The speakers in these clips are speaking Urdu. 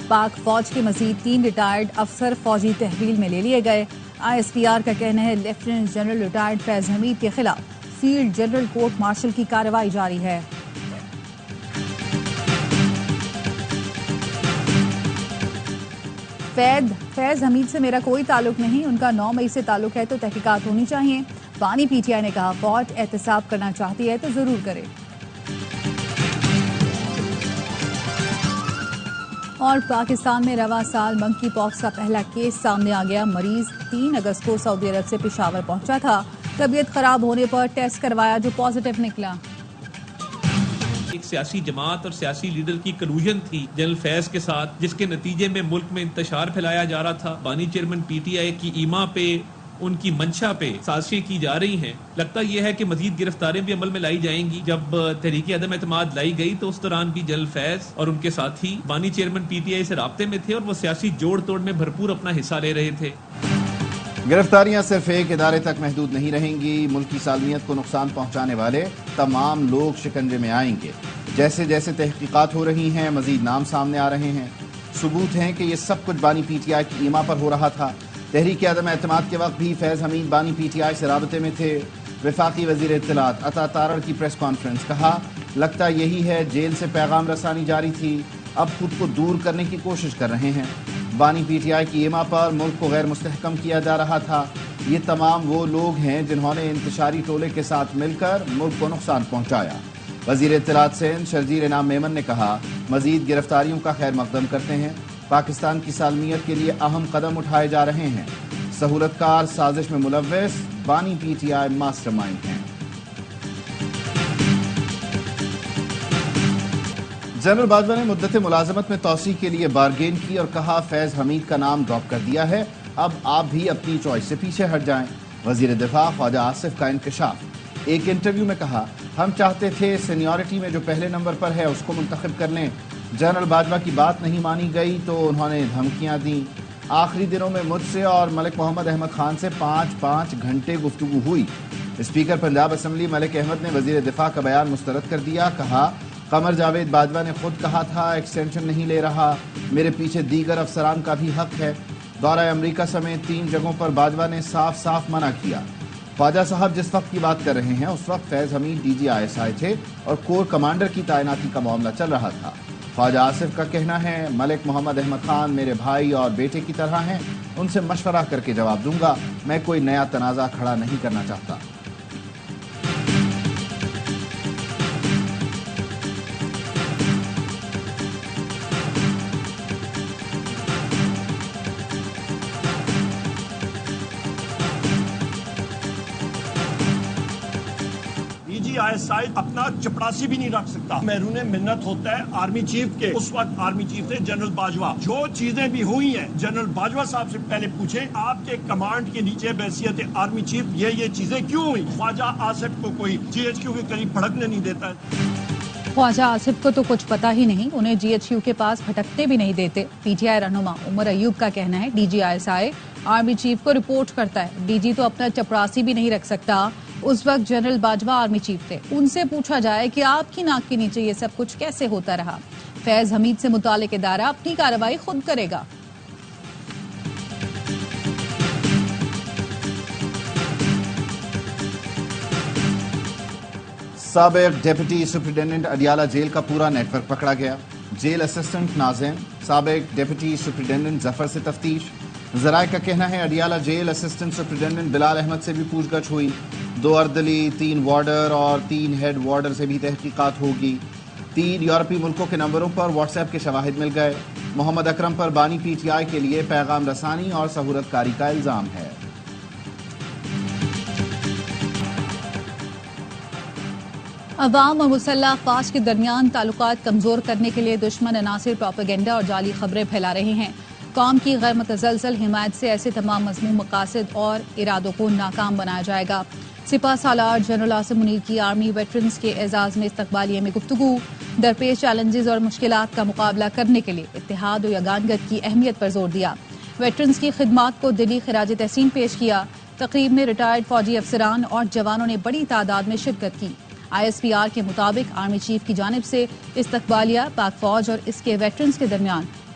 پاک فوج کے مزید 3 ریٹائرڈ افسر فوجی تحویل میں لے لیے گئے۔ ISPR کا کہنا ہے لیفٹیننٹ جنرل ریٹائرڈ فیض حمید کے خلاف فیلڈ جنرل کورٹ مارشل کی کارروائی جاری ہے۔ فیض حمید سے میرا کوئی تعلق نہیں، ان کا 9 مئی سے تعلق ہے تو تحقیقات ہونی چاہیے۔ بانی PTI نے کہا فوج احتساب کرنا چاہتی ہے تو ضرور کرے۔ اور پاکستان میں رواں سال منکی پاکس کا پہلا کیس سامنے آ گیا۔ مریض 3 اگست کو سعودی عرب سے پشاور پہنچا تھا۔ طبیعت خراب ہونے پر ٹیسٹ کروایا جو پازیٹیو نکلا۔ ایک سیاسی جماعت اور سیاسی لیڈر کی کلوژن تھی جنرل فیض کے ساتھ، جس کے نتیجے میں ملک میں انتشار پھیلایا جا رہا تھا۔ بانی چیئرمین PTI کی ایما پہ، ان کی منشا پہ سازشیں کی جا رہی ہیں۔ لگتا یہ ہے کہ مزید گرفتاریاں بھی عمل میں لائی جائیں گی۔ جب تحریک عدم اعتماد لائی گئی تو اس دوران بھی جنرل فیض اور ان کے ساتھی بانی چیئرمین PTI سے رابطے میں تھے اور وہ سیاسی جوڑ توڑ میں بھرپور اپنا حصہ لے رہے تھے۔ گرفتاریاں صرف ایک ادارے تک محدود نہیں رہیں گی، ملکی سالمیت کو نقصان پہنچانے والے تمام لوگ شکنجے میں آئیں گے۔ جیسے جیسے تحقیقات ہو رہی ہیں مزید نام سامنے آ رہے ہیں۔ ثبوت ہیں کہ یہ سب کچھ بانی PTI کی ایما پر ہو رہا تھا۔ تحریک عدم اعتماد کے وقت بھی فیض حمید بانی PTI سے رابطے میں تھے۔ وفاقی وزیر اطلاعات عطا تارڑ کی پریس کانفرنس، کہا لگتا یہی ہے جیل سے پیغام رسانی جاری تھی، اب خود کو دور کرنے کی کوشش کر رہے ہیں۔ بانی PTI کی ایما پر ملک کو غیر مستحکم کیا جا رہا تھا۔ یہ تمام وہ لوگ ہیں جنہوں نے انتشاری ٹولے کے ساتھ مل کر ملک کو نقصان پہنچایا۔ وزیر اطلاعات سندھ شرجیل انعام میمن نے کہا مزید گرفتاریوں کا خیر مقدم کرتے ہیں۔ پاکستان کی سالمیت کے لیے اہم قدم اٹھائے جا رہے ہیں۔ سہولت کار سازش میں ملوث بانی PTI ماسٹر مائنڈ ہیں۔ جنرل باجوہ نے مدت ملازمت میں توسیع کے لیے بارگین کی اور کہا فیض حمید کا نام ڈراپ کر دیا ہے، اب آپ بھی اپنی چوائس سے پیچھے ہٹ جائیں۔ وزیر دفاع خواجہ آصف کا انکشاف، ایک انٹرویو میں کہا ہم چاہتے تھے سینیورٹی میں جو پہلے نمبر پر ہے اس کو منتخب کر لیں، جنرل باجوہ کی بات نہیں مانی گئی تو انہوں نے دھمکیاں دیں۔ آخری دنوں میں مجھ سے اور ملک محمد احمد خان سے 5 گھنٹے گفتگو ہوئی۔ اسپیکر پنجاب اسمبلی ملک احمد نے وزیر دفاع کا بیان مسترد کر دیا، کہا قمر جاوید باجوہ نے خود کہا تھا ایکسٹینشن نہیں لے رہا، میرے پیچھے دیگر افسران کا بھی حق ہے۔ دورہ امریکہ سمیت 3 جگہوں پر باجوہ نے صاف صاف منع کیا۔ خواجہ صاحب جس وقت کی بات کر رہے ہیں اس وقت فیض حمید DG ISI تھے اور کور کمانڈر کی تعیناتی کا معاملہ چل رہا تھا۔ خواجہ آصف کا کہنا ہے ملک محمد احمد خان میرے بھائی اور بیٹے کی طرح ہیں، ان سے مشورہ کر کے جواب دوں گا، میں کوئی نیا تنازع کھڑا نہیں کرنا چاہتا۔ ISI اپنا چپڑاسی بھی نہیں رکھ سکتا، محرون منت ہوتا ہے آرمی چیف کے۔ اس وقت آرمی چیف تھے جنرل باجوہ۔ جو چیزیں بھی ہوئی ہیں جنرل باجوہ صاحب سے پہلے پوچھیں آپ کے کمانڈ کے نیچے بحیثیت آرمی چیف یہ چیزیں کیوں ہوئی؟ خواجہ آصف کو کوئی GHQ کے قریب بھڑکنے نہیں دیتا ہے۔ خواجہ آصف کو تو کچھ پتا ہی نہیں، انہیں GHQ کے پاس بھٹکنے بھی نہیں دیتے۔ PTI رہنما عمر ایوب کا کہنا ہے DG ISI آرمی چیف کو رپورٹ کرتا ہے، DG تو اپنا چپڑاسی بھی نہیں رکھ سکتا۔ اس وقت جنرل باجوہ آرمی چیف تھے، ان سے پوچھا جائے کہ آپ کی ناک کے نیچے یہ سب کچھ کیسے ہوتا رہا۔ فیض حمید سے متعلق ادارہ اپنی کارروائی خود کرے گا۔ سابق ڈیپٹی سپرنٹینڈنٹ اڈیالہ جیل کا پورا نیٹ ورک پکڑا گیا۔ جیل اسسٹنٹ ناظم سابق ڈیپٹی سپرنٹینڈنٹ ظفر سے تفتیش۔ ذرائع کا کہنا ہے اڈیالہ جیل اسسٹنٹ سپرنٹینڈنٹ بلال احمد سے بھی پوچھ گچھ ہوئی۔ 2 اردلی، 3 وارڈر اور 3 ہیڈ وارڈر سے بھی تحقیقات ہوگی۔ 3 یورپی ملکوں کے نمبروں پر واٹس ایپ کے شواہد مل گئے۔ محمد اکرم پر بانی PTI کے لیے پیغام رسانی اور سہولت کاری کا الزام ہے۔ عوام اور مسلح افواج کے درمیان تعلقات کمزور کرنے کے لیے دشمن عناصر پروپیگنڈا اور جعلی خبریں پھیلا رہے ہیں۔ قوم کی غیر متزلزل حمایت سے ایسے تمام مذموم مقاصد اور ارادوں کو ناکام بنایا جائے گا۔ سپاہ سالار جنرل عاصم منیر کی آرمی ویٹرنز کے اعزاز میں استقبالیہ میں گفتگو، درپیش چیلنجز اور مشکلات کا مقابلہ کرنے کے لیے اتحاد و یگانگت کی اہمیت پر زور دیا۔ ویٹرنز کی خدمات کو دلی خراج تحسین پیش کیا۔ تقریب میں ریٹائرڈ فوجی افسران اور جوانوں نے بڑی تعداد میں شرکت کی۔ ISPR کے مطابق آرمی چیف کی جانب سے استقبالیہ پاک فوج اور اس کے ویٹرنز کے درمیان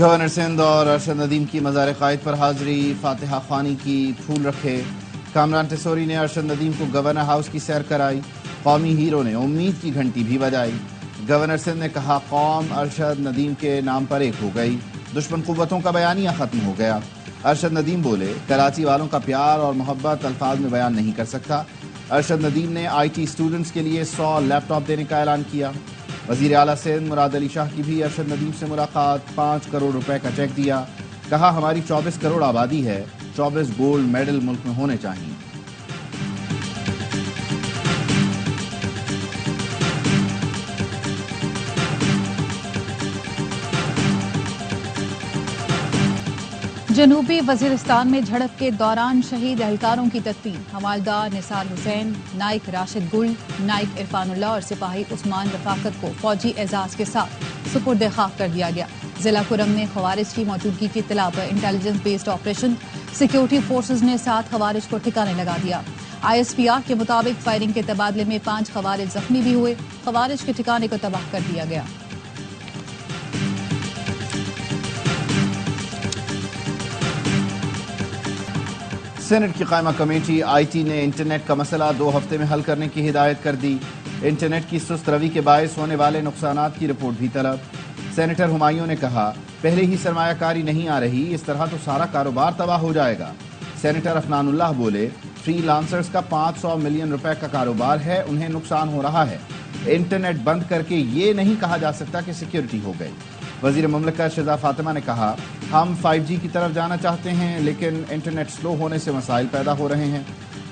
گورنر سندھ اور ارشد ندیم کی مزار قائد پر حاضری، فاتحہ خوانی کی، پھول رکھے۔ کامران ٹیسوری نے ارشد ندیم کو گورنر ہاؤس کی سیر کرائی۔ قومی ہیرو نے امید کی گھنٹی بھی بجائی۔ گورنر سندھ نے کہا قوم ارشد ندیم کے نام پر ایک ہو گئی، دشمن قوتوں کا بیانیہ ختم ہو گیا۔ ارشد ندیم بولے کراچی والوں کا پیار اور محبت الفاظ میں بیان نہیں کر سکتا۔ ارشد ندیم نے آئی ٹی اسٹوڈنٹس کے لیے 100 لیپ ٹاپ دینے کا اعلان کیا۔ وزیر اعلیٰ سندھ مراد علی شاہ کی بھی ارشد ندیم سے ملاقات، 5 کروڑ روپے کا چیک دیا۔ کہا ہماری 24 کروڑ آبادی ہے، 24 گولڈ میڈل ملک میں ہونے چاہیے۔ جنوبی وزیرستان میں جھڑپ کے دوران شہید اہلکاروں کی تدفین، حوالدار نثار حسین، نائک راشد گل، نائک عرفان اللہ اور سپاہی عثمان رفاقت کو فوجی اعزاز کے ساتھ سپرد خاک کر دیا گیا۔ ضلع کرم میں خوارج کی موجودگی کی اطلاع پر intelligence based operation security forces نے 7 خوارج کو ٹھکانے لگا دیا۔ ISPR کے مطابق فائرنگ کے تبادلے میں 5 خوارج زخمی بھی ہوئے، خوارج کے ٹھکانے کو تباہ کر دیا گیا۔ سینٹ کی قائمہ کمیٹی IT نے انٹرنیٹ کا مسئلہ 2 ہفتے میں حل کرنے کی ہدایت کر دی۔ انٹرنیٹ کی سست روی کے باعث ہونے والے نقصانات کی رپورٹ بھی طلب۔ سینیٹر ہمایوں نے کہا پہلے ہی سرمایہ کاری نہیں آ رہی، اس طرح تو سارا کاروبار تباہ ہو جائے گا۔ سینیٹر افنان اللہ بولے فری لانسرز کا 500 ملین روپے کا کاروبار ہے، انہیں نقصان ہو رہا ہے۔ انٹرنیٹ بند کر کے یہ نہیں کہا جا سکتا کہ سیکیورٹی ہو گئی۔ وزیر مملکت شہزاد فاطمہ نے کہا ہم 5G کی طرف جانا چاہتے ہیں لیکن انٹرنیٹ سلو ہونے سے مسائل پیدا ہو رہے ہیں۔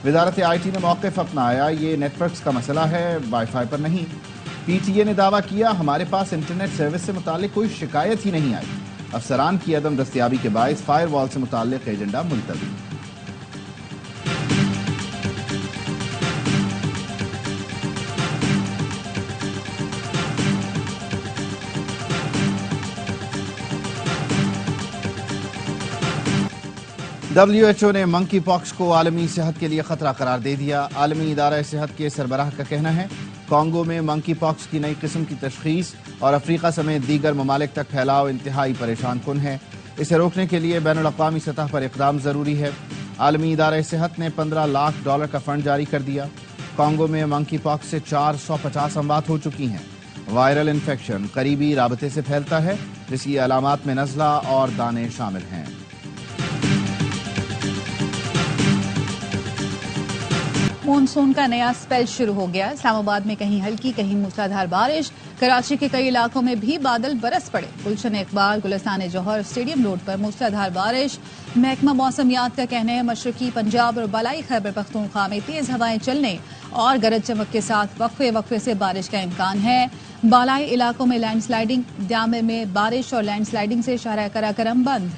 وزارت IT نے موقف اپنایا، یہ نیٹ ورکس کا مسئلہ ہے، وائی فائی پر نہیں۔ PTA نے دعویٰ کیا ہمارے پاس انٹرنیٹ سروس سے متعلق کوئی شکایت ہی نہیں آئی۔ افسران کی عدم دستیابی کے باعث فائر وال سے متعلق ایجنڈا ملتوی۔ WHO نے منکی پاکس کو عالمی صحت کے لیے خطرہ قرار دے دیا۔ عالمی ادارہ صحت کے سربراہ کا کہنا ہے کانگو میں منکی پاکس کی نئی قسم کی تشخیص اور افریقہ سمیت دیگر ممالک تک پھیلاؤ انتہائی پریشان کن ہے۔ اسے روکنے کے لیے بین الاقوامی سطح پر اقدام ضروری ہے۔ عالمی ادارہ صحت نے $15 لاکھ کا فنڈ جاری کر دیا۔ کانگو میں منکی پاکس سے 450 اموات ہو چکی ہیں۔ وائرل انفیکشن قریبی رابطے سے پھیلتا ہے جس کی علامات میں نزلہ اور دانے شامل ہیں۔ مونسون کا نیا سپیل شروع ہو گیا۔ اسلام آباد میں کہیں ہلکی کہیں موسلادھار بارش، کراچی کے کئی علاقوں میں بھی بادل برس پڑے۔ گلشن اقبال، گلستان جوہر، اسٹیڈیم روڈ پر موسلادھار بارش۔ محکمہ موسمیات کا کہنا ہے مشرقی پنجاب اور بالائی خیبر پختونخوا میں تیز ہوائیں چلنے اور گرج چمک کے ساتھ وقفے سے بارش کا امکان ہے۔ بالائی علاقوں میں لینڈ سلائیڈنگ، ڈیامے میں بارش اور لینڈ سلائیڈنگ سے شاہراہ قراقرم بند۔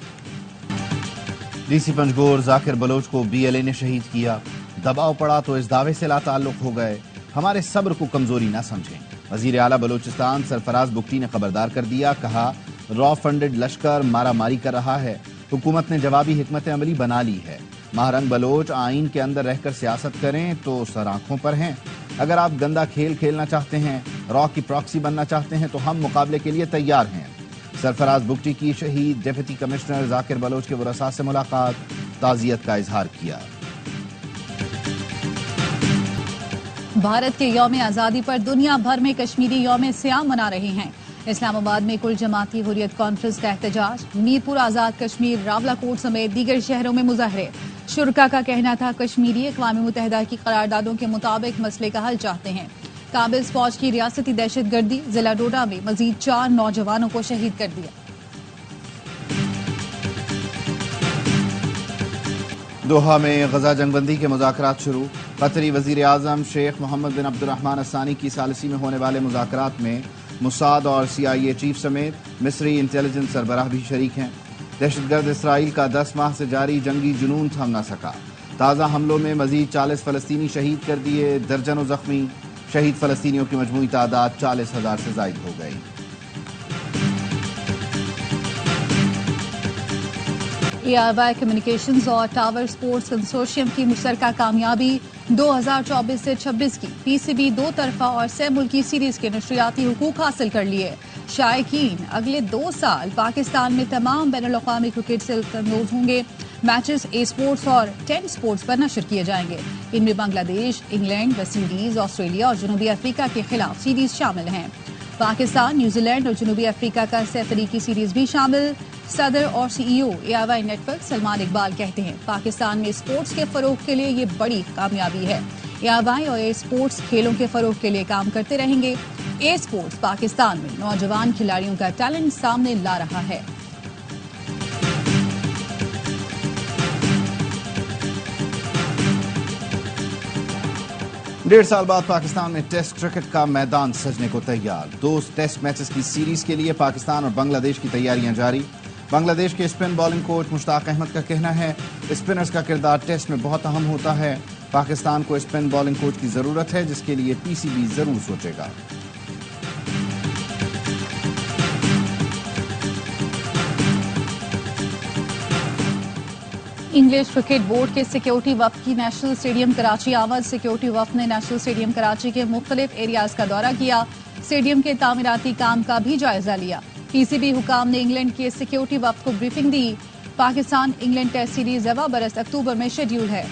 DC پنجگور ذاکر بلوچ کو BLA نے شہید کیا۔ دباؤ پڑا تو اس دعوے سے لا تعلق ہو گئے، ہمارے صبر کو کمزوری نہ سمجھیں۔ وزیر اعلیٰ بلوچستان سرفراز بگٹی نے خبردار کر دیا، کہا را فنڈڈ لشکر مارا ماری کر رہا ہے، حکومت نے جوابی حکمت عملی بنا لی ہے۔ مہرنگ بلوچ آئین کے اندر رہ کر سیاست کریں تو سر آنکھوں پر ہیں۔ اگر آپ گندا کھیل کھیلنا چاہتے ہیں، را کی پراکسی بننا چاہتے ہیں تو ہم مقابلے کے لیے تیار ہیں۔ سرفراز بگٹی کی شہید ڈپٹی کمشنر ذاکر بلوچ کے ورثاء سے ملاقات، تعزیت کا اظہار کیا۔ بھارت کے یوم آزادی پر دنیا بھر میں کشمیری یوم سیام منا رہے ہیں۔ اسلام آباد میں کل جماعتی حریت کانفرنس کا احتجاج، میرپور آزاد کشمیر، راولاکوٹ سمیت دیگر شہروں میں مظاہرے۔ شرکا کا کہنا تھا کشمیری اقوام متحدہ کی قراردادوں کے مطابق مسئلے کا حل چاہتے ہیں۔ قابض فوج کی ریاستی دہشت گردی، ضلع ڈوڈا میں مزید 4 نوجوانوں کو شہید کر دیا۔ دوحہ میں غزہ جنگ بندی کے مذاکرات شروع۔ قطری وزیر اعظم شیخ محمد بن عبد الرحمن الثانی کی ثالثی میں ہونے والے مذاکرات میں موساد اور CIA چیف سمیت مصری انٹیلیجنس سربراہ بھی شریک ہیں۔ دہشت گرد اسرائیل کا 10 ماہ سے جاری جنگی جنون تھم نہ سکا۔ تازہ حملوں میں مزید 40 فلسطینی شہید کر دیے، درجنوں زخمی۔ شہید فلسطینیوں کی مجموعی تعداد 40,000 سے زائد ہو گئی۔ ARY کمیونیکیشنز اور ٹاور سپورٹس کنسورشیم کی مشترکہ کامیابی 2024 سے 26 کی PCB 2 طرفہ اور سہ ملکی سیریز کے نشریاتی حقوق حاصل کر لیے۔ شائقین اگلے 2 سال پاکستان میں تمام بین الاقوامی کرکٹ سے لطف اندوز ہوں گے. میچز اے اسپورٹس اور 10 اسپورٹس پر نشر کیے جائیں گے. ان میں بنگلہ دیش، انگلینڈ، ویسٹ انڈیز، آسٹریلیا اور جنوبی افریقہ کے خلاف سیریز شامل ہیں. پاکستان، نیوزی لینڈ اور جنوبی افریقہ کا 3 فریقی سیریز بھی شامل. صدر اور C E O AIY network Salman Iqbal کہتے ہیں پاکستان میں اسپورٹس کے فروغ کے لیے یہ بڑی کامیابی ہے. AIY اور اے اسپورٹس کھیلوں کے فروغ کے لیے کام کرتے رہیں گے. اے اسپورٹس پاکستان میں نوجوان کھلاڑیوں کا ٹیلنٹ سامنے لا رہا ہے. ڈیڑھ سال بعد پاکستان میں ٹیسٹ کرکٹ کا میدان سجنے کو تیار. 2 ٹیسٹ میچز کی سیریز کے لیے پاکستان اور بنگلہ دیش کی تیاریاں جاری. بنگلہ دیش کے اسپن بالنگ کوچ مشتاق احمد کا کہنا ہے اسپنرز کا کردار ٹیسٹ میں بہت اہم ہوتا ہے. پاکستان کو اسپن بالنگ کوچ کی ضرورت ہے جس کے لیے PCB ضرور سوچے گا. انگلش کرکٹ بورڈ کے سیکیورٹی وفد کی نیشنل اسٹیڈیم کراچی آمد. سیکیورٹی وفد نے نیشنل اسٹیڈیم کراچی کے مختلف ایریاز کا دورہ کیا. اسٹیڈیم کے تعمیراتی کام کا بھی جائزہ لیا. PCB حکام نے انگلینڈ کے سیکیورٹی وفد کو بریفنگ دی. پاکستان انگلینڈ ٹیسٹ سیریز رواں برس اکتوبر میں شیڈیول ہے.